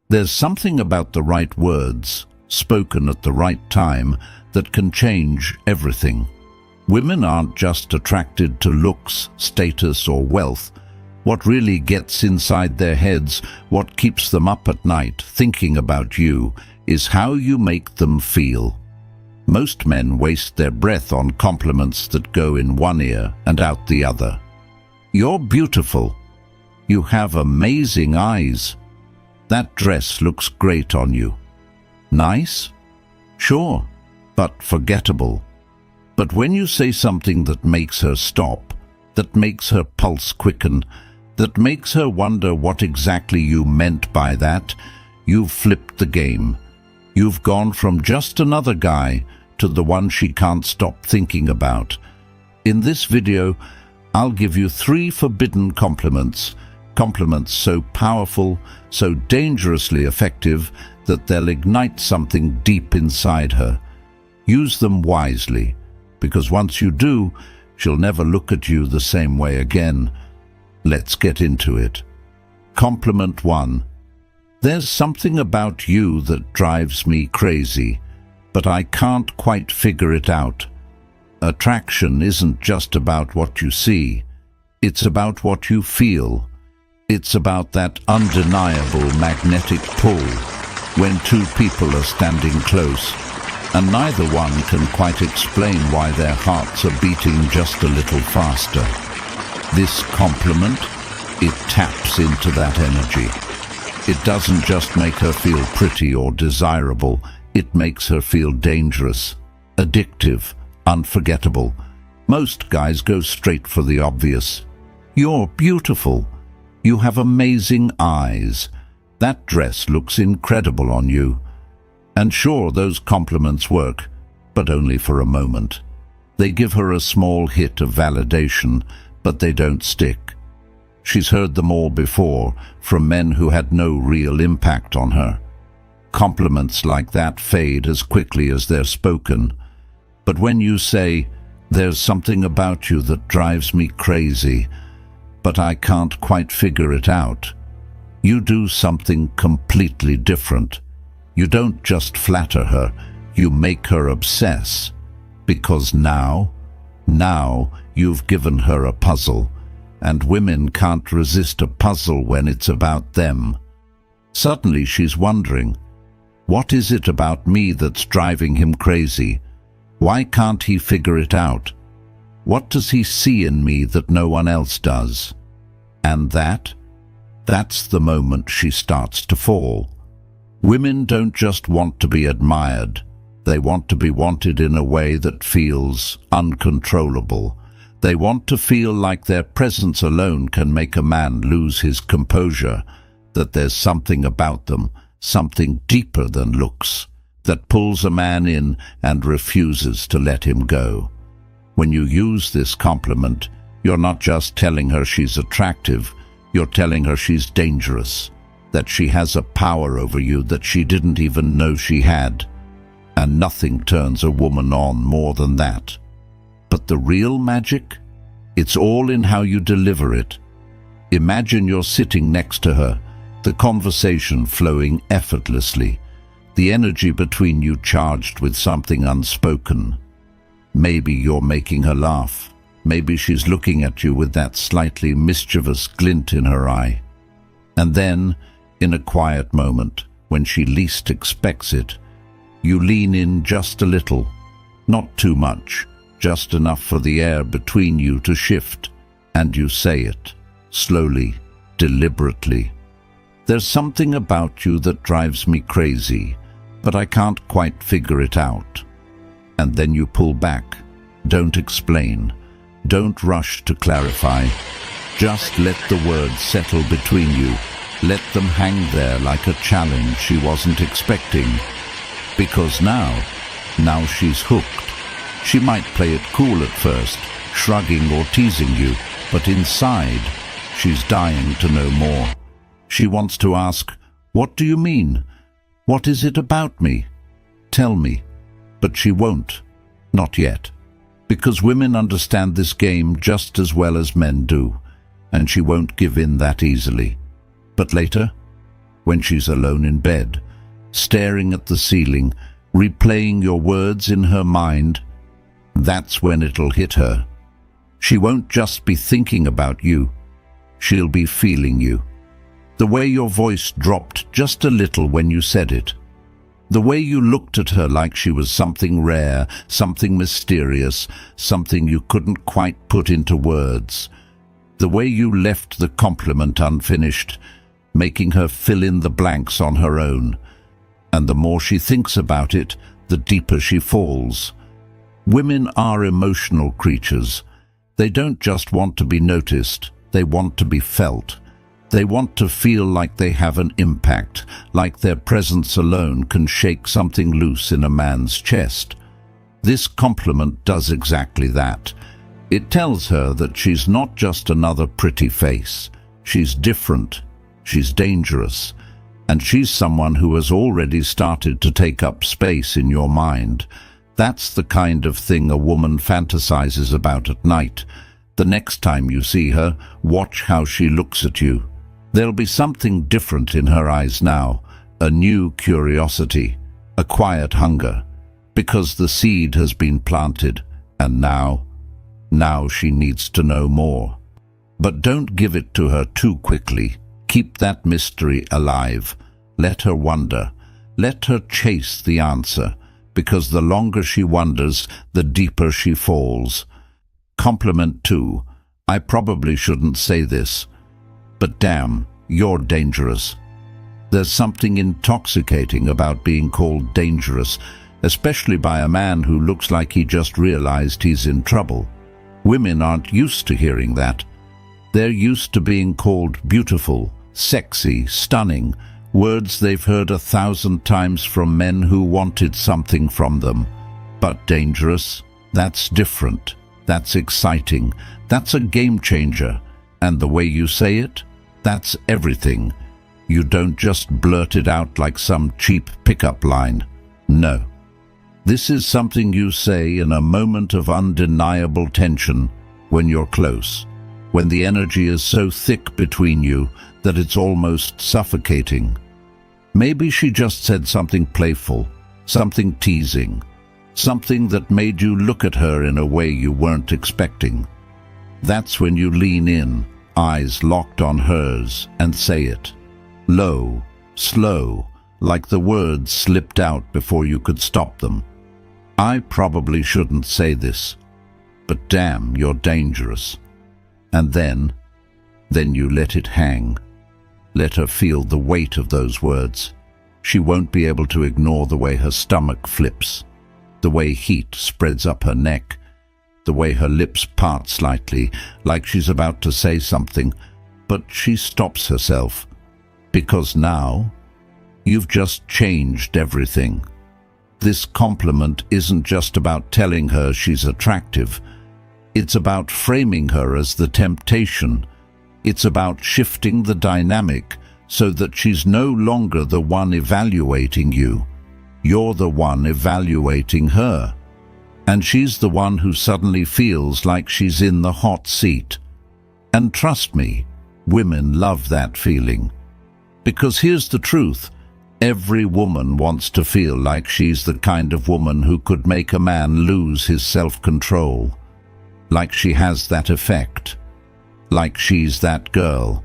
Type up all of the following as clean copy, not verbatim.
There's something about the right words, spoken at the right time, that can change everything. Women aren't just attracted to looks, status, or wealth. What really gets inside their heads, what keeps them up at night thinking about you, is how you make them feel. Most men waste their breath on compliments that go in one ear and out the other. You're beautiful. You have amazing eyes. That dress looks great on you. Nice? Sure, but forgettable. But when you say something that makes her stop, that makes her pulse quicken, that makes her wonder what exactly you meant by that, you've flipped the game. You've gone from just another guy to the one she can't stop thinking about. In this video, I'll give you 3 forbidden compliments. Compliments so powerful, so dangerously effective, that they'll ignite something deep inside her. Use them wisely, because once you do, she'll never look at you the same way again. Let's get into it. Compliment 1. There's something about you that drives me crazy, but I can't quite figure it out. Attraction isn't just about what you see. It's about what you feel. It's about that undeniable magnetic pull when 2 people are standing close, and neither one can quite explain why their hearts are beating just a little faster. This compliment, it taps into that energy. It doesn't just make her feel pretty or desirable, it makes her feel dangerous, addictive, unforgettable. Most guys go straight for the obvious. You're beautiful. You have amazing eyes. That dress looks incredible on you. And sure, those compliments work, but only for a moment. They give her a small hit of validation, but they don't stick. She's heard them all before, from men who had no real impact on her. Compliments like that fade as quickly as they're spoken. But when you say, "There's something about you that drives me crazy, but I can't quite figure it out," you do something completely different. You don't just flatter her, you make her obsess. Because now you've given her a puzzle, and women can't resist a puzzle when it's about them. Suddenly she's wondering, what is it about me that's driving him crazy? Why can't he figure it out? What does he see in me that no one else does? And that's the moment she starts to fall. Women don't just want to be admired. They want to be wanted in a way that feels uncontrollable. They want to feel like their presence alone can make a man lose his composure, that there's something about them, something deeper than looks, that pulls a man in and refuses to let him go. When you use this compliment, you're not just telling her she's attractive, you're telling her she's dangerous, that she has a power over you that she didn't even know she had. And nothing turns a woman on more than that. But the real magic? It's all in how you deliver it. Imagine you're sitting next to her, the conversation flowing effortlessly, the energy between you charged with something unspoken. Maybe you're making her laugh. Maybe she's looking at you with that slightly mischievous glint in her eye. And then, in a quiet moment, when she least expects it, you lean in just a little, not too much, just enough for the air between you to shift, and you say it, slowly, deliberately. "There's something about you that drives me crazy, but I can't quite figure it out." And then you pull back. Don't explain. Don't rush to clarify. Just let the words settle between you. Let them hang there like a challenge she wasn't expecting. Because now she's hooked. She might play it cool at first, shrugging or teasing you, but inside, she's dying to know more. She wants to ask, "What do you mean? What is it about me? Tell me." But she won't. Not yet. Because women understand this game just as well as men do, and she won't give in that easily. But later, when she's alone in bed, staring at the ceiling, replaying your words in her mind. That's when it'll hit her. She won't just be thinking about you, she'll be feeling you. The way your voice dropped just a little when you said it. The way you looked at her like she was something rare, something mysterious, something you couldn't quite put into words. The way you left the compliment unfinished, making her fill in the blanks on her own. And the more she thinks about it, the deeper she falls. Women are emotional creatures. They don't just want to be noticed, they want to be felt. They want to feel like they have an impact, like their presence alone can shake something loose in a man's chest. This compliment does exactly that. It tells her that she's not just another pretty face. She's different, she's dangerous, and she's someone who has already started to take up space in your mind. That's the kind of thing a woman fantasizes about at night. The next time you see her, watch how she looks at you. There'll be something different in her eyes now, a new curiosity, a quiet hunger, because the seed has been planted, and now she needs to know more. But don't give it to her too quickly. Keep that mystery alive. Let her wonder. Let her chase the answer, because the longer she wonders, the deeper she falls. Compliment 2. I probably shouldn't say this, but damn, you're dangerous. There's something intoxicating about being called dangerous, especially by a man who looks like he just realized he's in trouble. Women aren't used to hearing that. They're used to being called beautiful, sexy, stunning, words they've heard 1,000 times from men who wanted something from them. But dangerous? That's different. That's exciting. That's a game changer. And the way you say it? That's everything. You don't just blurt it out like some cheap pickup line. No. This is something you say in a moment of undeniable tension, when you're close, when the energy is so thick between you that it's almost suffocating. Maybe she just said something playful, something teasing, something that made you look at her in a way you weren't expecting. That's when you lean in, eyes locked on hers, and say it. Low, slow, like the words slipped out before you could stop them. I probably shouldn't say this, but damn, you're dangerous. And then you let it hang. Let her feel the weight of those words. She won't be able to ignore the way her stomach flips, the way heat spreads up her neck, the way her lips part slightly, like she's about to say something, but she stops herself, because now you've just changed everything. This compliment isn't just about telling her she's attractive. It's about framing her as the temptation. It's about shifting the dynamic so that she's no longer the one evaluating you. You're the one evaluating her. And she's the one who suddenly feels like she's in the hot seat. And trust me, women love that feeling. Because here's the truth. Every woman wants to feel like she's the kind of woman who could make a man lose his self-control. Like she has that effect. Like she's that girl.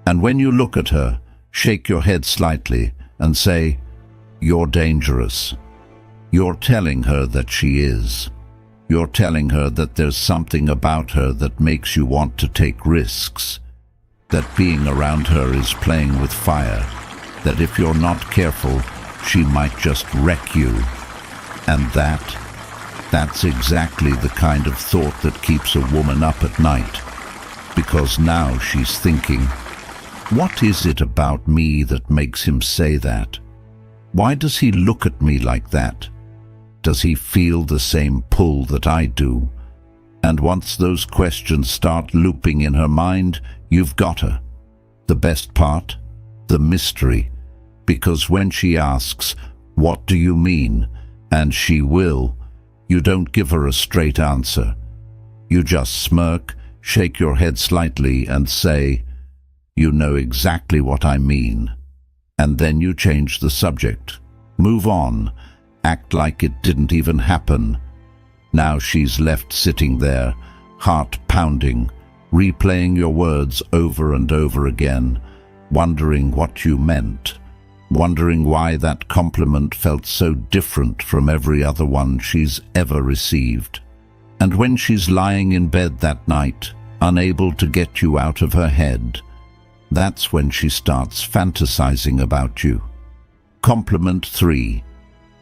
And when you look at her, shake your head slightly and say, "You're dangerous." You're telling her that she is. You're telling her that there's something about her that makes you want to take risks. That being around her is playing with fire. That if you're not careful, she might just wreck you. And that's exactly the kind of thought that keeps a woman up at night. Because now she's thinking, what is it about me that makes him say that? Why does he look at me like that? Does he feel the same pull that I do? And once those questions start looping in her mind, you've got her. The best part? The mystery. Because when she asks, "What do you mean?" and she will, you don't give her a straight answer. You just smirk, shake your head slightly and say, "You know exactly what I mean." And then you change the subject. Move on. Act like it didn't even happen. Now she's left sitting there, heart pounding, replaying your words over and over again, wondering what you meant, wondering why that compliment felt so different from every other one she's ever received. And when she's lying in bed that night, unable to get you out of her head, that's when she starts fantasizing about you. Compliment 3.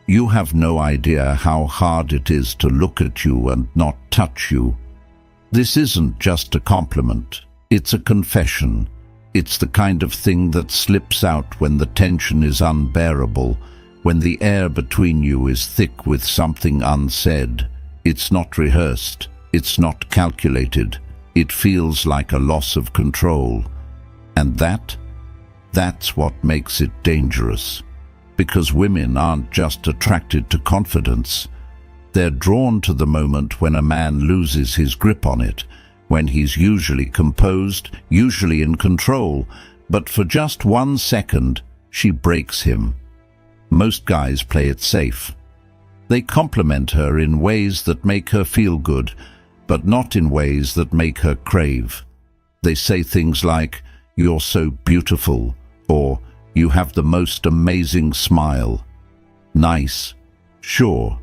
You have no idea how hard it is to look at you and not touch you. This isn't just a compliment, it's a confession. It's the kind of thing that slips out when the tension is unbearable, when the air between you is thick with something unsaid. It's not rehearsed, it's not calculated, it feels like a loss of control. And that's what makes it dangerous. Because women aren't just attracted to confidence. They're drawn to the moment when a man loses his grip on it, when he's usually composed, usually in control, but for just 1 second, she breaks him. Most guys play it safe. They compliment her in ways that make her feel good, but not in ways that make her crave. They say things like, "You're so beautiful," or "You have the most amazing smile." Nice, sure,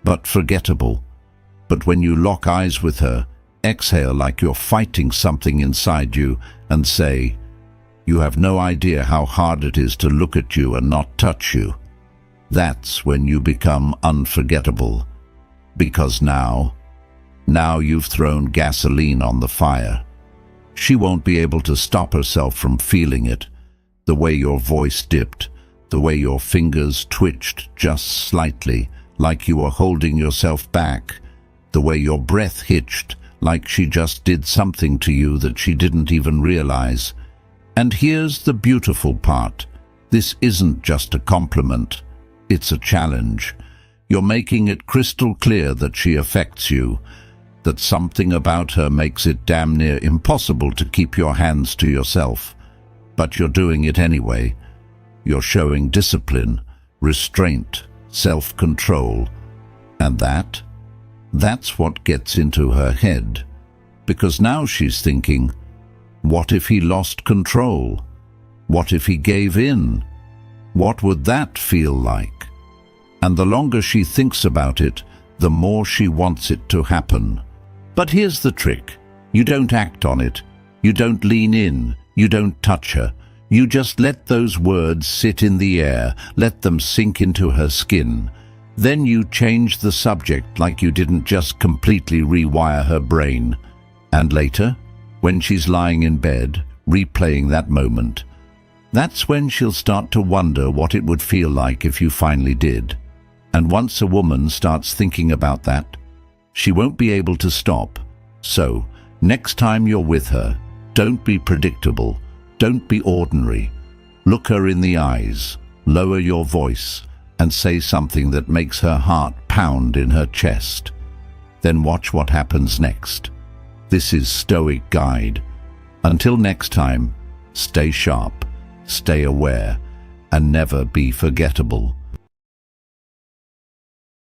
but forgettable. But when you lock eyes with her, exhale like you're fighting something inside you, and say, "You have no idea how hard it is to look at you and not touch you," that's when you become unforgettable. Because now you've thrown gasoline on the fire. She won't be able to stop herself from feeling it. The way your voice dipped, the way your fingers twitched just slightly, like you were holding yourself back, the way your breath hitched, like she just did something to you that she didn't even realize. And here's the beautiful part. This isn't just a compliment. It's a challenge. You're making it crystal clear that she affects you, that something about her makes it damn near impossible to keep your hands to yourself. But you're doing it anyway. You're showing discipline, restraint, self-control. And that's what gets into her head. Because now she's thinking, what if he lost control? What if he gave in? What would that feel like? And the longer she thinks about it, the more she wants it to happen. But here's the trick. You don't act on it. You don't lean in. You don't touch her. You just let those words sit in the air, let them sink into her skin. Then you change the subject like you didn't just completely rewire her brain. And later, when she's lying in bed, replaying that moment, that's when she'll start to wonder what it would feel like if you finally did. And once a woman starts thinking about that, she won't be able to stop. So, next time you're with her, don't be predictable. Don't be ordinary. Look her in the eyes, lower your voice, and say something that makes her heart pound in her chest. Then watch what happens next. This is Stoic Guide. Until next time, stay sharp, stay aware, and never be forgettable.